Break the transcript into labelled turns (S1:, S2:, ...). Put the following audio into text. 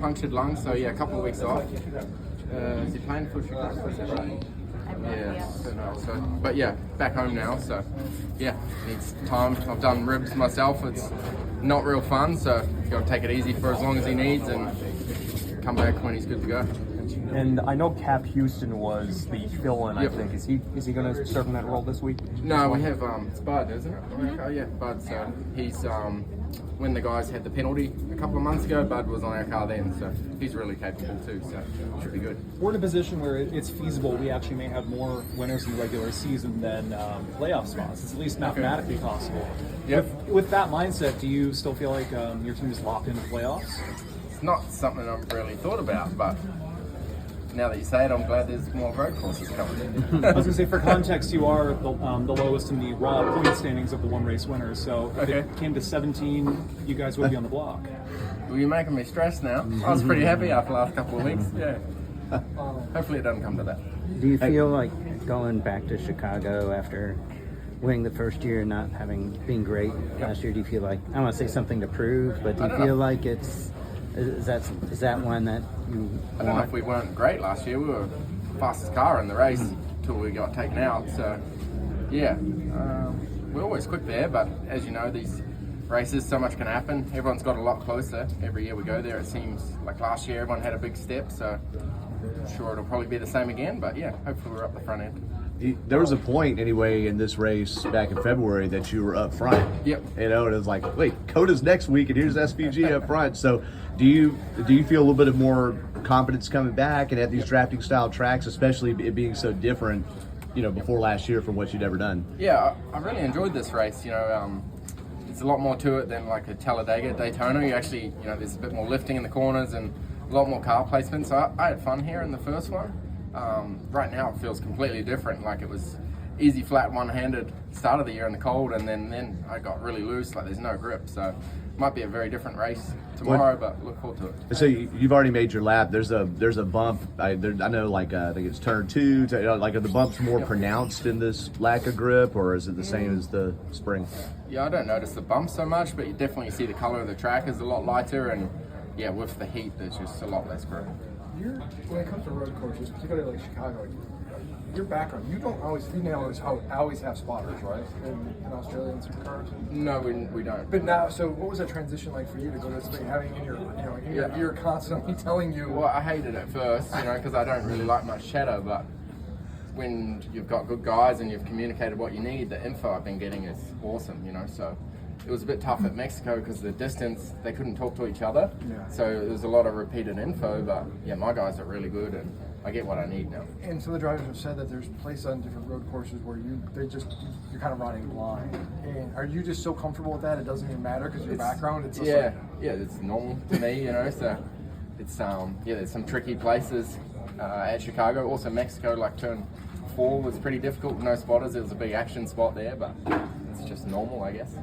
S1: punctured lung, so yeah, a couple of weeks off. Is he playing for Chicago? Is that right? Yeah. But yeah, back home now, so yeah, needs time. I've done ribs myself. It's not real fun, so he's got to take it easy for as long as he needs and come back when he's good to go.
S2: And I know Cap Houston was the fill-in. I think is he going to serve in that role this week?
S1: No, we have it's Bud, isn't it? Oh yeah, Bud. So he's when the guys had the penalty a couple of months ago, Bud was on our car then, so he's really capable too. So should be good.
S3: We're in a position where it's feasible. We actually may have more winners in the regular season than playoff spots. It's at least mathematically possible.
S1: Yep.
S3: With that mindset, do you still feel like your team is locked into playoffs?
S1: It's not something I've really thought about, but now that you say it, I'm glad there's more road courses coming.
S3: I was going to say, for context, you are the lowest in the raw point standings of the one race winners. So if it came to 17, you guys would be on the block.
S1: Well, you're making me stressed now. I was pretty happy after the last couple of weeks. Yeah. Hopefully it doesn't come to that.
S4: Do you feel like going back to Chicago after winning the first year and not having been great last year? Do you feel like, I don't want to say something to prove, but do you feel like it's is that one that you
S1: I don't know if we weren't great last year. We were the fastest car in the race until we got taken out. So, yeah, we're always quick there. But as you know, these races, so much can happen. Everyone's got a lot closer. Every year we go there, it seems like last year everyone had a big step. So, I'm sure it'll probably be the same again. But yeah, hopefully we're up the front end.
S5: There was a point anyway in this race back in February that you were up front.
S1: Yep.
S5: You know, and it was like, wait, Coda's next week, and here's SVG up front. So, do you feel a little bit of more confidence coming back and at these drafting style tracks, especially it being so different, you know, before last year from what you'd ever done?
S1: Yeah, I really enjoyed this race. You know, there's a lot more to it than like a Talladega, Daytona. You actually, you know, there's a bit more lifting in the corners and a lot more car placement. So I had fun here in the first one. Right now it feels completely different. Like it was easy, flat, one-handed start of the year in the cold, and then I got really loose. Like there's no grip, so it might be a very different race tomorrow. But look forward to it.
S5: So you've already made your lap. There's a bump. I know, like I think it's turn 2. Like are the bumps more pronounced in this lack of grip, or is it the same as the spring?
S1: Yeah, I don't notice the bumps so much, but you definitely see the color of the track is a lot lighter, and yeah, with the heat, there's just a lot less grip.
S6: When it comes to road courses, particularly like Chicago, your background, you always have spotters, right? In Australian supercars?
S1: No, we don't.
S6: But now, so what was that transition like for you to go to this thing, having in your ear constantly telling you?
S1: Well, I hated it first, you know, because I don't really like much chatter, but when you've got good guys and you've communicated what you need, the info I've been getting is awesome, you know, so it was a bit tough at Mexico because the distance, they couldn't talk to each other.
S6: Yeah.
S1: So there was a lot of repeated info, but yeah, my guys are really good and I get what I need now.
S6: And some of the drivers have said that there's places on different road courses where you're kind of riding blind. And are you just so comfortable with that it doesn't even matter because your background? It's just
S1: it's normal to me, you know. So it's there's some tricky places at Chicago. Also Mexico, like turn 4 was pretty difficult with no spotters. It was a big action spot there, but it's just normal, I guess.